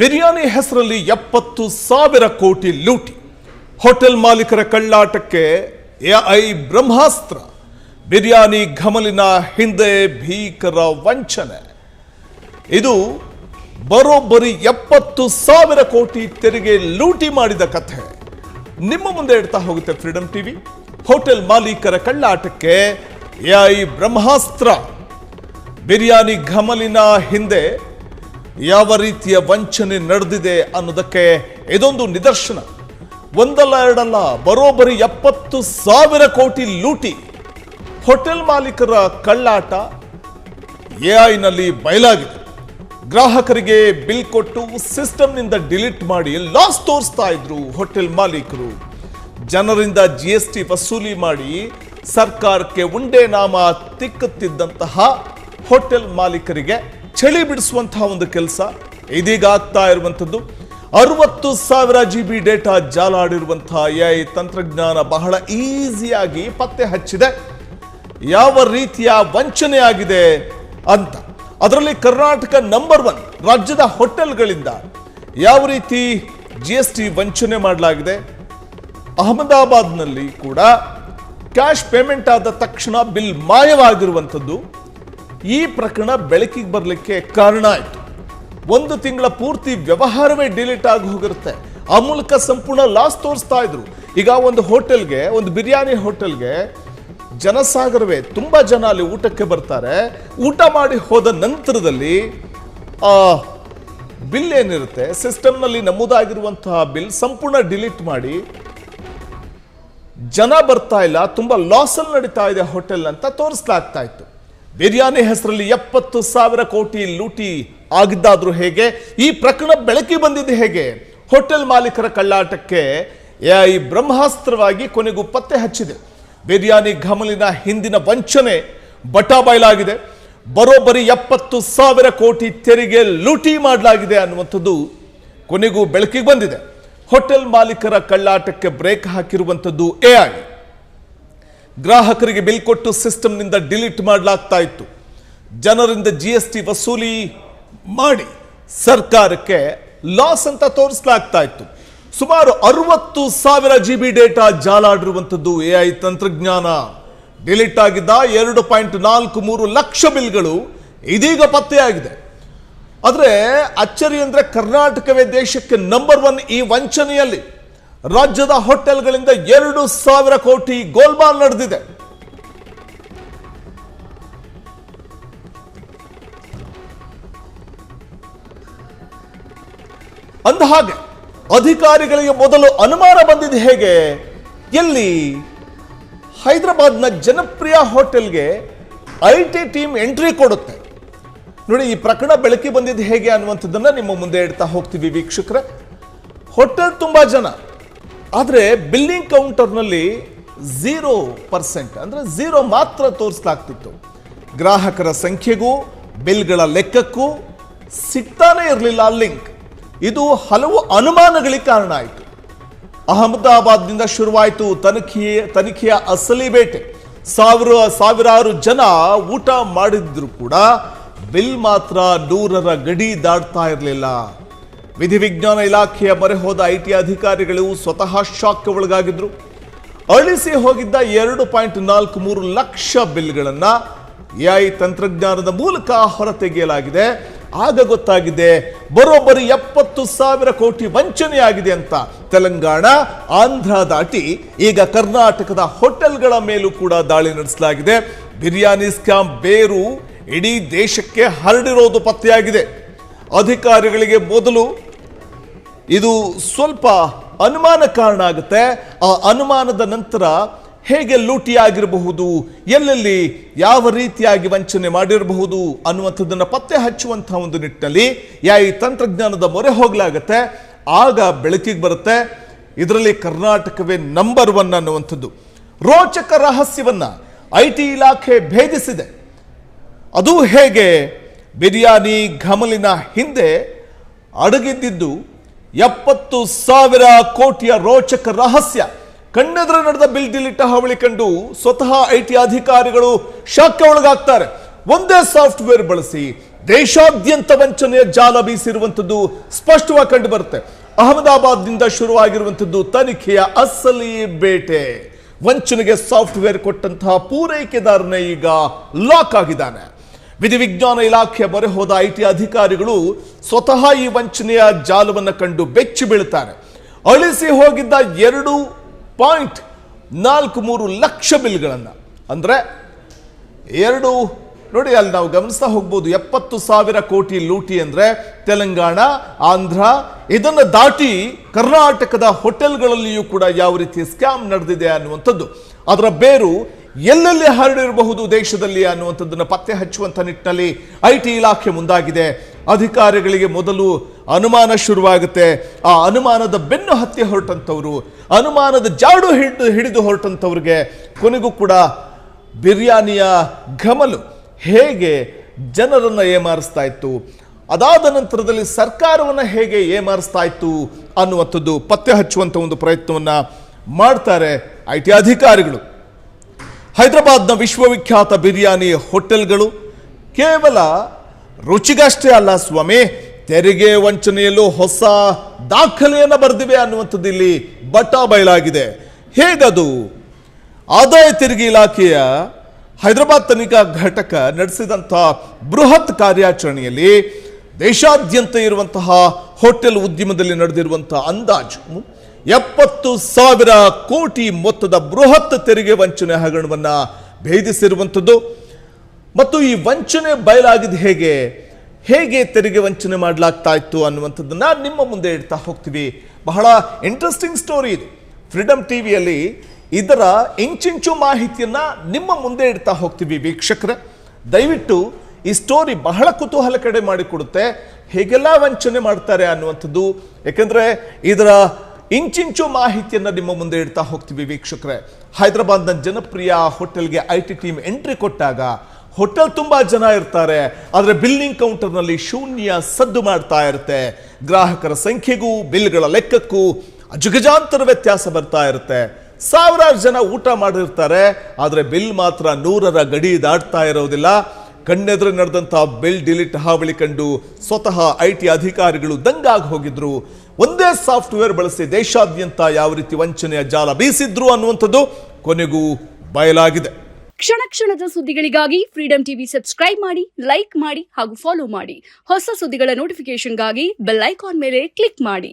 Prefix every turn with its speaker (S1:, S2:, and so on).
S1: ಬಿರಿಯಾನಿ ಹೆಸರಲ್ಲಿ 70,000 ಕೋಟಿ ಲೂಟಿ. ಹೋಟೆಲ್ ಮಾಲೀಕರ ಕಳ್ಳಾಟಕ್ಕೆ ಎಐ ಬ್ರಹ್ಮಾಸ್ತ್ರ. ಬಿರಿಯಾನಿ ಘಮಲಿನ ಹಿಂದೆ ಭೀಕರ ವಂಚನೆ. ಇದು ಬರೋಬ್ಬರಿ 70,000 ಕೋಟಿ ತೆರಿಗೆ ಲೂಟಿ ಮಾಡಿದ ಕಥೆ ನಿಮ್ಮ ಮುಂದೆ ಇಡ್ತಾ ಹೋಗುತ್ತೆ ಫ್ರೀಡಂ ಟಿವಿ. ಹೋಟೆಲ್ ಮಾಲೀಕರ ಕಳ್ಳಾಟಕ್ಕೆ ಎಐ ಬ್ರಹ್ಮಾಸ್ತ್ರ. ಬಿರಿಯಾನಿ ಘಮಲಿನ ಹಿಂದೆ ಯಾವ ರೀತಿಯ ವಂಚನೆ ನಡೆದಿದೆ ಅನ್ನೋದಕ್ಕೆ ಇದೊಂದು ನಿದರ್ಶನ. ಒಂದಲ್ಲ ಎರಡಲ್ಲ, ಬರೋಬ್ಬರಿ 70,000 ಕೋಟಿ ಲೂಟಿ. ಹೋಟೆಲ್ ಮಾಲೀಕರ ಕಳ್ಳಾಟ ಎಐನಲ್ಲಿ ಬಯಲಾಗಿದೆ. ಗ್ರಾಹಕರಿಗೆ ಬಿಲ್ ಕೊಟ್ಟು ಸಿಸ್ಟಮ್ನಿಂದ ಡಿಲೀಟ್ ಮಾಡಿ ಲಾಸ್ ತೋರಿಸ್ತಾ ಇದ್ರು ಹೋಟೆಲ್ ಮಾಲೀಕರು. ಜನರಿಂದ GST ವಸೂಲಿ ಮಾಡಿ ಸರ್ಕಾರಕ್ಕೆ ಉಂಡೆ ನಾಮ ತಿಕ್ಕುತ್ತಿದ್ದಂತಹ ಹೋಟೆಲ್ ಮಾಲೀಕರಿಗೆ ಚಳಿ ಬಿಡಿಸುವಂತಹ ಒಂದು ಕೆಲಸ ಇದೀಗ ಆಗ್ತಾ ಇರುವಂಥದ್ದು. 60,000 GB ಡೇಟಾ ಜಾಲಾಡಿರುವಂತಹ ಎಐ ತಂತ್ರಜ್ಞಾನ ಬಹಳ ಈಸಿಯಾಗಿ ಪತ್ತೆ ಹಚ್ಚಿದೆ ಯಾವ ರೀತಿಯ ವಂಚನೆ ಆಗಿದೆ ಅಂತ. ಅದರಲ್ಲಿ ಕರ್ನಾಟಕ ನಂಬರ್ 1 ರಾಜ್ಯದ ಹೋಟೆಲ್ಗಳಿಂದ ಯಾವ ರೀತಿ GST ವಂಚನೆ ಮಾಡಲಾಗಿದೆ. ಅಹಮದಾಬಾದ್ನಲ್ಲಿ ಕೂಡ ಕ್ಯಾಶ್ ಪೇಮೆಂಟ್ ಆದ ತಕ್ಷಣ ಬಿಲ್ ಮಾಯವಾಗಿರುವಂಥದ್ದು ಈ ಪ್ರಕರಣ ಬೆಳಕಿಗೆ ಬರಲಿಕ್ಕೆ ಕಾರಣ ಆಯಿತು. ಒಂದು ತಿಂಗಳ ಪೂರ್ತಿ ವ್ಯವಹಾರವೇ ಡಿಲೀಟ್ ಆಗಿ ಹೋಗಿರುತ್ತೆ. ಆ ಮೂಲಕ ಸಂಪೂರ್ಣ ಲಾಸ್ ತೋರಿಸ್ತಾ ಇದ್ರು. ಈಗ ಒಂದು ಹೋಟೆಲ್ಗೆ, ಒಂದು ಬಿರಿಯಾನಿ ಹೋಟೆಲ್ಗೆ ಜನಸಾಗರವೇ, ತುಂಬ ಜನ ಅಲ್ಲಿ ಊಟಕ್ಕೆ ಬರ್ತಾರೆ. ಊಟ ಮಾಡಿ ಹೋದ ನಂತರದಲ್ಲಿ ಬಿಲ್ ಏನಿರುತ್ತೆ ಸಿಸ್ಟಮ್ನಲ್ಲಿ ನಮೂದಾಗಿರುವಂತಹ ಬಿಲ್ ಸಂಪೂರ್ಣ ಡಿಲೀಟ್ ಮಾಡಿ ಜನ ಬರ್ತಾ ಇಲ್ಲ, ತುಂಬ ಲಾಸಲ್ಲಿ ನಡೀತಾ ಇದೆ ಹೋಟೆಲ್ ಅಂತ ತೋರಿಸ್ಲಾಗ್ತಾ ಇತ್ತು. ಬಿರಿಯಾನಿ ಹೆಸರಲ್ಲಿ 70,000 ಕೋಟಿ ಲೂಟಿ ಆಗಿದ್ದಾದ್ರೂ ಹೇಗೆ? ಈ ಪ್ರಕರಣ ಬೆಳಕಿಗೆ ಬಂದಿದೆ ಹೇಗೆ? ಹೋಟೆಲ್ ಮಾಲೀಕರ ಕಳ್ಳಾಟಕ್ಕೆ ಎಐ ಬ್ರಹ್ಮಾಸ್ತ್ರವಾಗಿ ಕೊನೆಗೂ ಪತ್ತೆ ಹಚ್ಚಿದೆ. ಬಿರಿಯಾನಿ ಘಮಲಿನ ಹಿಂದಿನ ವಂಚನೆ ಬಟಾ ಬಯಲಾಗಿದೆ. ಬರೋಬ್ಬರಿ 70,000 ಕೋಟಿ ತೆರಿಗೆ ಲೂಟಿ ಮಾಡಲಾಗಿದೆ ಅನ್ನುವಂಥದ್ದು ಕೊನೆಗೂ ಬೆಳಕಿಗೆ ಬಂದಿದೆ. ಹೋಟೆಲ್ ಮಾಲೀಕರ ಕಳ್ಳಾಟಕ್ಕೆ ಬ್ರೇಕ್ ಹಾಕಿರುವಂಥದ್ದು ಎಐ. ಗ್ರಾಹಕರಿಗೆ ಬಿಲ್ ಕೊಟ್ಟು ಸಿಸ್ಟಮ್ನಿಂದ ಡಿಲೀಟ್ ಮಾಡಲಾಗ್ತಾ ಇತ್ತು. ಜನರಿಂದ GST ವಸೂಲಿ ಮಾಡಿ ಸರ್ಕಾರಕ್ಕೆ ಲಾಸ್ ಅಂತ ತೋರಿಸಲಾಗ್ತಾ ಇತ್ತು. ಸುಮಾರು 60,000 GB ಡೇಟಾ ಜಾಲಾಡಿರುವಂಥದ್ದು ಎಐ ತಂತ್ರಜ್ಞಾನ. ಡಿಲೀಟ್ ಆಗಿದ್ದ 2.43 ಲಕ್ಷ ಬಿಲ್ಗಳು ಇದೀಗ ಪತ್ತೆಯಾಗಿದೆ. ಆದರೆ ಅಚ್ಚರಿ ಅಂದರೆ ಕರ್ನಾಟಕವೇ ದೇಶಕ್ಕೆ ನಂಬರ್ 1 ಈ ವಂಚನೆಯಲ್ಲಿ. ರಾಜ್ಯದ ಹೋಟೆಲ್ಗಳಿಂದ 2,000 ಕೋಟಿ ಗೋಲ್ಮಾಲ್ ನಡೆದಿದೆ. ಅಂದಹಾಗೆ ಅಧಿಕಾರಿಗಳಿಗೆ ಮೊದಲು ಅನುಮಾನ ಬಂದಿದೆ ಹೇಗೆ? ಎಲ್ಲಿ? ಹೈದರಾಬಾದ್ನ ಜನಪ್ರಿಯ ಹೋಟೆಲ್ಗೆ IT ಟೀಮ್ ಎಂಟ್ರಿ ಕೊಡುತ್ತೆ. ನೋಡಿ, ಈ ಪ್ರಕರಣ ಬೆಳಕಿಗೆ ಬಂದಿದ್ದು ಹೇಗೆ ಅನ್ನುವಂಥದ್ದನ್ನ ನಿಮ್ಮ ಮುಂದೆ ಇಡ್ತಾ ಹೋಗ್ತೀವಿ ವೀಕ್ಷಕರೇ. ಹೋಟೆಲ್ ತುಂಬಾ ಜನ, ಆದರೆ ಬಿಲ್ಲಿಂಗ್ ಕೌಂಟರ್ನಲ್ಲಿ 0% ಅಂದರೆ 0 ಮಾತ್ರ ತೋರಿಸಲಾಗ್ತಿತ್ತು. ಗ್ರಾಹಕರ ಸಂಖ್ಯೆಗೂ ಬಿಲ್ಗಳ ಲೆಕ್ಕಕ್ಕೂ ಸಿಗ್ತಾನೆ ಇರಲಿಲ್ಲ ಲಿಂಕ್. ಇದು ಹಲವು ಅನುಮಾನಗಳಿಗೆ ಕಾರಣ ಆಯಿತು. ಅಹಮದಾಬಾದ್ನಿಂದ ಶುರುವಾಯಿತು ತನಿಖೆಯ ಅಸಲಿ ಬೇಟೆ. ಸಾವಿರಾರು ಜನ ಊಟ ಮಾಡಿದ್ರು ಕೂಡ ಬಿಲ್ ಮಾತ್ರ 100ರ ಗಡಿ ದಾಟ್ತಾ ಇರಲಿಲ್ಲ. ವಿಧಿವಿಜ್ಞಾನ ಇಲಾಖೆಯ ಮೊರೆ ಹೋದ IT ಅಧಿಕಾರಿಗಳು ಸ್ವತಃ ಶಾಕ್ಗೆ ಒಳಗಾಗಿದ್ರು. ಅಳಿಸಿ ಹೋಗಿದ್ದ 2.43 ಲಕ್ಷ ಬಿಲ್ಗಳನ್ನು ಎಐ ತಂತ್ರಜ್ಞಾನದ ಮೂಲಕ ಹೊರತೆಗೆಯಲಾಗಿದೆ. ಆಗ ಗೊತ್ತಾಗಿದೆ ಬರೋಬ್ಬರಿ 70,000 ಕೋಟಿ ವಂಚನೆಯಾಗಿದೆ ಅಂತ. ತೆಲಂಗಾಣ, ಆಂಧ್ರ ದಾಟಿ ಈಗ ಕರ್ನಾಟಕದ ಹೋಟೆಲ್ಗಳ ಮೇಲೂ ಕೂಡ ದಾಳಿ ನಡೆಸಲಾಗಿದೆ. ಬಿರಿಯಾನಿ ಸ್ಕ್ಯಾಮ್ ಬೇರು ಇಡೀ ದೇಶಕ್ಕೆ ಹರಡಿರೋದು ಪತ್ತೆಯಾಗಿದೆ. ಅಧಿಕಾರಿಗಳಿಗೆ ಮೊದಲು ಇದು ಸ್ವಲ್ಪ ಅನುಮಾನ ಕಾರಣ ಆಗುತ್ತೆ. ಆ ಅನುಮಾನದ ನಂತರ ಹೇಗೆ ಲೂಟಿ ಆಗಿರಬಹುದು, ಎಲ್ಲೆಲ್ಲಿ ಯಾವ ರೀತಿಯಾಗಿ ವಂಚನೆ ಮಾಡಿರಬಹುದು ಅನ್ನುವಂಥದ್ದನ್ನು ಪತ್ತೆ ಹಚ್ಚುವಂತಹ ಒಂದು ನಿಟ್ಟಿನಲ್ಲಿ ಎಐ ತಂತ್ರಜ್ಞಾನದ ಮೊರೆ ಹೋಗಲಾಗುತ್ತೆ. ಆಗ ಬೆಳಕಿಗೆ ಬರುತ್ತೆ ಇದರಲ್ಲಿ ಕರ್ನಾಟಕವೇ ನಂಬರ್ 1 ಅನ್ನುವಂಥದ್ದು. ರೋಚಕ ರಹಸ್ಯವನ್ನ IT ಇಲಾಖೆ ಭೇದಿಸಿದೆ. ಅದು ಹೇಗೆ? ಬಿರಿಯಾನಿ ಘಮಲಿನ ಹಿಂದೆ ಅಡಗಿದ್ದಿದ್ದು 70,000 ಕೋಟಿಯ ರೋಚಕ ರಹಸ್ಯ. ಕಣ್ಣೆದುರು ನಡೆದ ಬಿಲ್ ಡಿಲೀಟ್ ಹಾವಳಿ ಕಂಡು ಸ್ವತಃ IT ಅಧಿಕಾರಿಗಳು ಶಾಕ್ಗೆ ಒಳಗಾಗ್ತಾರೆ. ಒಂದೇ ಸಾಫ್ಟ್ವೇರ್ ಬಳಸಿ ದೇಶಾದ್ಯಂತ ವಂಚನೆಯ ಜಾಲ ಬೀಸಿರುವಂಥದ್ದು ಸ್ಪಷ್ಟವಾಗಿ ಕಂಡು ಬರುತ್ತೆ. ಅಹಮದಾಬಾದ್ನಿಂದ ಶುರುವಾಗಿರುವಂಥದ್ದು ತನಿಖೆಯ ಅಸಲಿ ಬೇಟೆ. ವಂಚನೆಗೆ ಸಾಫ್ಟ್ವೇರ್ ಕೊಟ್ಟಂತಹ ಪೂರೈಕೆದಾರನೇ ಈಗ ಲಾಕ್ ಆಗಿದ್ದಾನೆ. ವಿಧಿವಿಜ್ಞಾನ ಇಲಾಖೆಯ ಮೊರೆ ಹೋದ ಐಟಿ ಅಧಿಕಾರಿಗಳು ಸ್ವತಃ ಈ ವಂಚನೆಯ ಜಾಲವನ್ನು ಕಂಡು ಬೆಚ್ಚಿ ಬೀಳುತ್ತಾರೆ. ಅಳಿಸಿ ಹೋಗಿದ್ದ 2.43 ಲಕ್ಷ ಬಿಲ್ಗಳನ್ನು, ಅಂದ್ರೆ ನೋಡಿ ಅಲ್ಲಿ ನಾವು ಗಮನಿಸ್ತಾ ಹೋಗ್ಬೋದು. 70,000 ಕೋಟಿ ಲೂಟಿ ಅಂದ್ರೆ ತೆಲಂಗಾಣ, ಆಂಧ್ರ ಇದನ್ನು ದಾಟಿ ಕರ್ನಾಟಕದ ಹೋಟೆಲ್ಗಳಲ್ಲಿಯೂ ಕೂಡ ಯಾವ ರೀತಿ ಸ್ಕ್ಯಾಮ್ ನಡೆದಿದೆ ಅನ್ನುವಂಥದ್ದು, ಅದರ ಬೇರು ಎಲ್ಲೆಲ್ಲಿ ಹರಡಿರಬಹುದು ದೇಶದಲ್ಲಿ ಅನ್ನುವಂಥದ್ದನ್ನು ಪತ್ತೆ ಹಚ್ಚುವಂಥ ನಿಟ್ಟಿನಲ್ಲಿ ಐಟಿ ಇಲಾಖೆ ಮುಂದಾಗಿದೆ. ಅಧಿಕಾರಿಗಳಿಗೆ ಮೊದಲು ಅನುಮಾನ ಶುರುವಾಗುತ್ತೆ. ಆ ಅನುಮಾನದ ಬೆನ್ನು ಹತ್ತಿ ಹೊರಟಂಥವ್ರು, ಅನುಮಾನದ ಜಾಡು ಹಿಡಿದು ಹೊರಟಂಥವ್ರಿಗೆ ಕೊನೆಗೂ ಕೂಡ ಬಿರಿಯಾನಿಯ ಘಮಲು ಹೇಗೆ ಜನರನ್ನು ಏಮಾರಿಸ್ತಾ ಇತ್ತು, ಅದಾದ ನಂತರದಲ್ಲಿ ಸರ್ಕಾರವನ್ನು ಹೇಗೆ ಏಮಾರಿಸ್ತಾ ಇತ್ತು ಅನ್ನುವಂಥದ್ದು ಪತ್ತೆ ಹಚ್ಚುವಂಥ ಒಂದು ಪ್ರಯತ್ನವನ್ನು ಮಾಡ್ತಾರೆ ಐಟಿ ಅಧಿಕಾರಿಗಳು. ಹೈದರಾಬಾದ್ನ ವಿಶ್ವವಿಖ್ಯಾತ ಬಿರಿಯಾನಿ ಹೋಟೆಲ್ಗಳು ಕೇವಲ ರುಚಿಗಷ್ಟೇ ಅಲ್ಲ ಸ್ವಾಮಿ, ತೆರಿಗೆ ವಂಚನೆಯಲ್ಲೂ ಹೊಸ ದಾಖಲೆಯನ್ನು ಬರೆದಿವೆ ಅನ್ನುವಂಥದ್ದು ಇಲ್ಲಿ ಬಟಾ ಬಯಲಾಗಿದೆ. ಹೇಗದು? ಆದಾಯ ತೆರಿಗೆ ಇಲಾಖೆಯ ಹೈದರಾಬಾದ್ ತನಿಖಾ ಘಟಕ ನಡೆಸಿದಂತಹ ಬೃಹತ್ ಕಾರ್ಯಾಚರಣೆಯಲ್ಲಿ ದೇಶಾದ್ಯಂತ ಇರುವಂತಹ ಹೋಟೆಲ್ ಉದ್ಯಮದಲ್ಲಿ ನಡೆದಿರುವಂತಹ ಅಂದಾಜು 70,000 ಕೋಟಿ ಮೊತ್ತದ ಬೃಹತ್ ತೆರಿಗೆ ವಂಚನೆ ಹಗರಣವನ್ನು ಭೇದಿಸಿರುವಂಥದ್ದು. ಮತ್ತು ಈ ವಂಚನೆ ಬಯಲಾಗಿದ್ದು ಹೇಗೆ ತೆರಿಗೆ ವಂಚನೆ ಮಾಡಲಾಗ್ತಾ ಇತ್ತು ಅನ್ನುವಂಥದ್ದನ್ನ ನಿಮ್ಮ ಮುಂದೆ ಇಡ್ತಾ ಹೋಗ್ತೀವಿ. ಬಹಳ ಇಂಟ್ರೆಸ್ಟಿಂಗ್ ಸ್ಟೋರಿ ಇದು. ಫ್ರೀಡಮ್ ಟಿವಿಯಲ್ಲಿ ಇದರ ಇಂಚಿಂಚು ಮಾಹಿತಿಯನ್ನ ನಿಮ್ಮ ಮುಂದೆ ಇಡ್ತಾ ಹೋಗ್ತೀವಿ ವೀಕ್ಷಕರೇ. ದಯವಿಟ್ಟು ಈ ಸ್ಟೋರಿ ಬಹಳ ಕುತೂಹಲ ಕಡೆ ಮಾಡಿಕೊಡುತ್ತೆ, ಹೇಗೆಲ್ಲ ವಂಚನೆ ಮಾಡ್ತಾರೆ ಅನ್ನುವಂಥದ್ದು. ಯಾಕಂದ್ರೆ ಇದರ ಇಂಚಿಂಚು ಮಾಹಿತಿಯನ್ನ ನಿಮ್ಮ ಮುಂದೆ ಇಡ್ತಾ ಹೋಗ್ತೀವಿ ವೀಕ್ಷಕರೇ. ಹೈದರಾಬಾದ್ನ ಜನಪ್ರಿಯ ಹೋಟೆಲ್ಗೆ ಐಟಿ ಟೀಮ್ ಎಂಟ್ರಿ ಕೊಟ್ಟಾಗ ಹೋಟೆಲ್ ತುಂಬಾ ಜನ ಇರ್ತಾರೆ, ಆದರೆ ಬಿಲ್ಲಿಂಗ್ ಕೌಂಟರ್ನಲ್ಲಿ ಶೂನ್ಯ ಸದ್ದು ಮಾಡ್ತಾ ಇರುತ್ತೆ. ಗ್ರಾಹಕರ ಸಂಖ್ಯೆಗೂ ಬಿಲ್ಗಳ ಲೆಕ್ಕಕ್ಕೂ ಅಜಗಜಾಂತರ ವ್ಯತ್ಯಾಸ ಬರ್ತಾ ಇರುತ್ತೆ. ಸಾವಿರಾರು ಜನ ಊಟ ಮಾಡಿರ್ತಾರೆ, ಆದರೆ ಬಿಲ್ ಮಾತ್ರ 100ರ ಗಡಿ ದಾಟ್ತಾ ಇರೋದಿಲ್ಲ. ಕಣ್ಣೆದುರು ನಡೆದಂತಹ ಬಿಲ್ ಡಿಲೀಟ್ ಹಾವಳಿ ಕಂಡು ಸ್ವತಃ ಐಟಿ ಅಧಿಕಾರಿಗಳು ದಂಗಾಗಿ ಹೋಗಿದ್ರು. ಒಂದೇ ಸಾಫ್ಟ್ವೇರ್ ಬಳಸಿ ದೇಶಾದ್ಯಂತ ಯಾವ ರೀತಿ ವಂಚನೆಯ ಜಾಲ ಬೀಸಿದ್ರು ಅನ್ನುವಂಥದ್ದು ಕೊನೆಗೂ ಬಯಲಾಗಿದೆ.
S2: ಕ್ಷಣ ಕ್ಷಣದ ಸುದ್ದಿಗಳಿಗಾಗಿ ಫ್ರೀಡಮ್ ಟಿವಿ ಸಬ್ಸ್ಕ್ರೈಬ್ ಮಾಡಿ, ಲೈಕ್ ಮಾಡಿ ಹಾಗೂ ಫಾಲೋ ಮಾಡಿ. ಹೊಸ ಸುದ್ದಿಗಳ ನೋಟಿಫಿಕೇಶನ್ಗಾಗಿ ಬೆಲ್ ಐಕಾನ್ ಮೇಲೆ ಕ್ಲಿಕ್ ಮಾಡಿ.